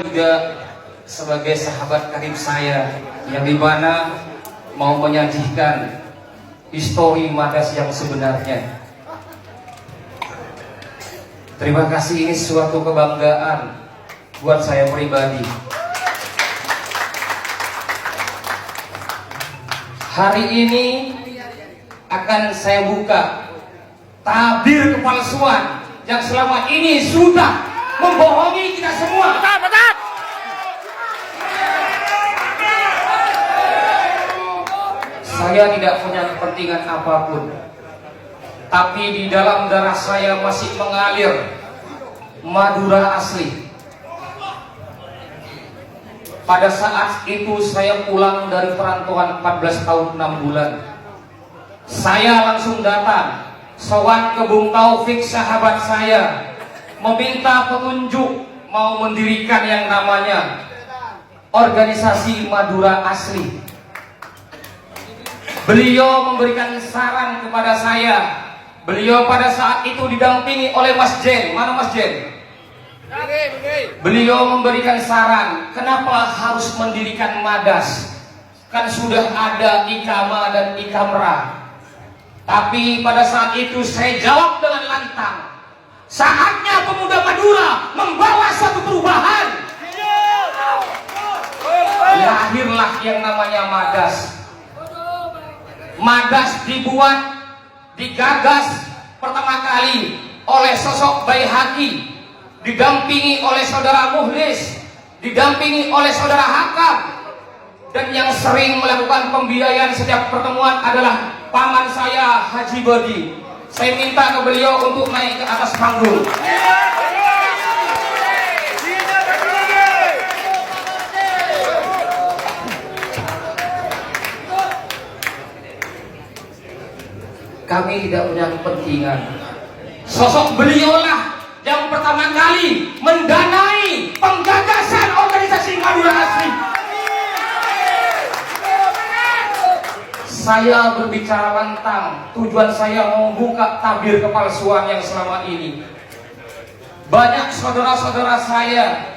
juga sebagai sahabat karib saya yang dimana mau menyajikan histori Madas yang sebenarnya. Terima kasih, ini suatu kebanggaan buat saya pribadi. Hari ini akan saya buka tabir kepalsuan yang selama ini sudah membohongi kita semua. Betul. Saya tidak punya kepentingan apapun, tapi di dalam darah saya masih mengalir Madura asli. Pada saat itu saya pulang dari perantauan 14 tahun 6 bulan. Saya langsung datang sowan ke Bung Taufik sahabat saya, meminta petunjuk mau mendirikan yang namanya organisasi Madura asli. Beliau memberikan saran kepada saya. Beliau pada saat itu didampingi oleh Mas Jen. Mana Mas Jen? Beliau memberikan saran, kenapa harus mendirikan Madas? Kan sudah ada Ikama dan Ikamra. Tapi pada saat itu saya jawab dengan lantang, saatnya pemuda Madura membawa suatu perubahan. Lahirlah yang namanya Madas. Madas dibuat, digagas pertama kali oleh sosok Baihaqi, didampingi oleh saudara Muhlis, didampingi oleh saudara Hakam, dan yang sering melakukan pembiayaan setiap pertemuan adalah paman saya Haji Bodi. Saya minta ke beliau untuk naik ke atas panggung. Kami tidak punya kepentingan. Sosok beliaulah yang pertama kali mendanai penggagasan organisasi Madura asli. Saya berbicara lantang, tujuan saya membuka tabir kepalsuan yang selama ini. Banyak saudara-saudara saya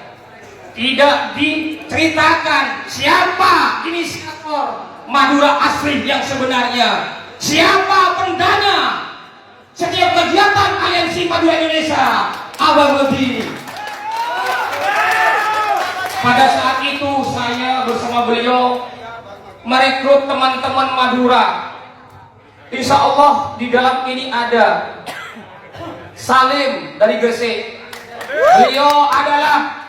tidak diceritakan siapa inisiator Madura asli yang sebenarnya, siapa pendana setiap kegiatan Aliansi Madura Indonesia, Abang Lebih. Pada saat itu saya bersama beliau merekrut teman-teman Madura. Insya Allah di dalam ini ada Salim dari Gresik. Beliau adalah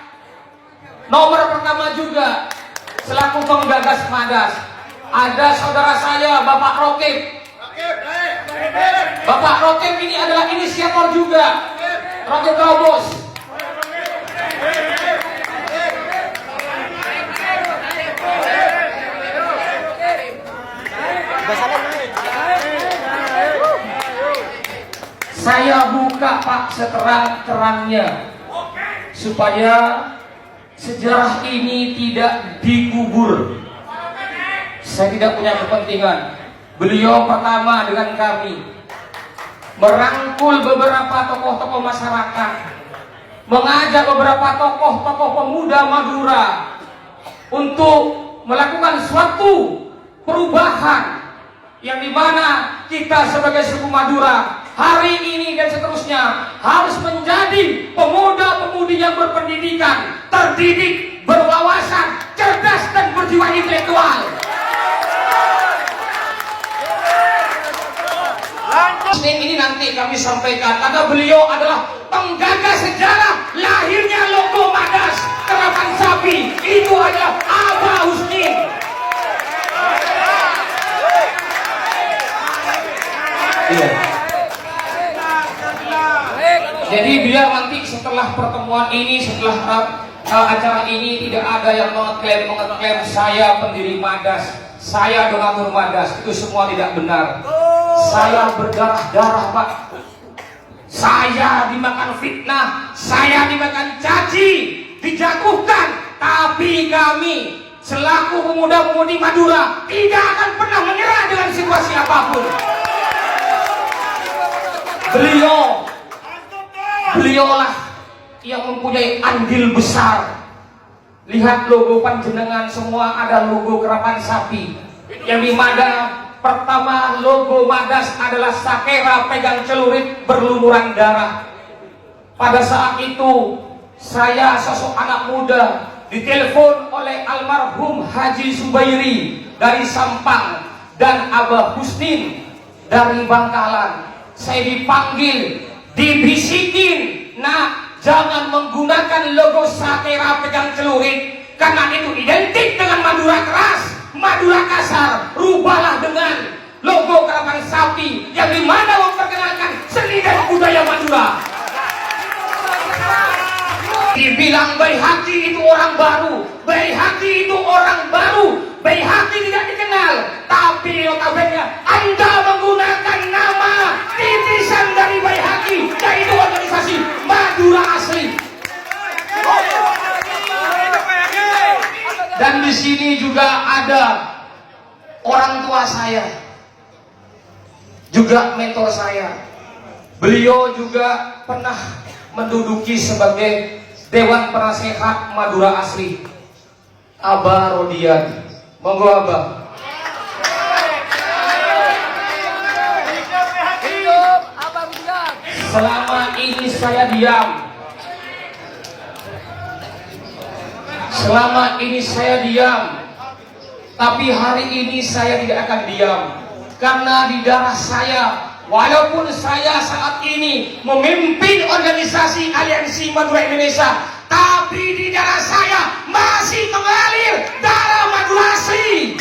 nomor pertama juga selaku penggagas Madas. Ada saudara saya Bapak Rokib. Bapak Rokib ini adalah inisiator juga. Rokib Robos. Saya buka Pak seterang-terangnya supaya sejarah ini tidak dikubur. Saya tidak punya kepentingan. Beliau pertama dengan kami merangkul beberapa tokoh-tokoh masyarakat, mengajak beberapa tokoh-tokoh pemuda Madura untuk melakukan suatu perubahan yang dimana kita sebagai suku Madura hari ini dan seterusnya harus menjadi pemuda-pemudi yang berpendidikan, terdidik, berwawasan, cerdas dan berjiwa intelektual. Ini nanti kami sampaikan karena beliau adalah penggagas sejarah lahirnya logo Madas Kerapan Sapi. Itu adalah Abah Husni. Iya. Jadi biar nanti setelah pertemuan ini, setelah acara ini tidak ada yang mengeklaim saya pendiri Madas, saya donatur Madas. Itu semua tidak benar. Saya berdarah-darah Pak. Saya dimakan fitnah, saya dimakan caci, dijatuhkan. Tapi kami selaku pemuda-pemudi Madura tidak akan pernah menyerah dengan situasi apapun. Beliaulah yang mempunyai andil besar Lihat logo panjenengan semua ada logo kerapan sapi. Yang di mana pertama logo Madas adalah sakera pegang celurit berlumuran darah. Pada saat itu saya sosok anak muda ditelepon oleh almarhum Haji Subairi dari Sampang dan Abah Husnin dari Bangkalan. Saya dipanggil, dibisikin, "Nak, jangan menggunakan logo sakera pegang celurit karena itu identik dengan Madura keras, Madura kasar. Rubahlah dengan logo kerapan sapi yang dimana memperkenalkan seni dan budaya Madura." Dibilang Baihaqi itu orang baru, Baihaqi itu orang baru, Baihaqi tidak dikenal, tapi notabene Anda menggunakan nama titisan dari Baihaqi, yaitu organisasi Madura Asli. Dan di sini juga ada orang tua saya, juga mentor saya. Beliau juga pernah menduduki sebagai Dewan Penasehat Madura Asli, Abah Rodian. Monggo Abah. Selama ini saya diam. Selama ini saya diam. Tapi hari ini saya tidak akan diam. Karena di darah saya, walaupun saya saat ini memimpin organisasi Aliansi Madura Indonesia, tapi di darah saya masih mengalir darah Madura Asli.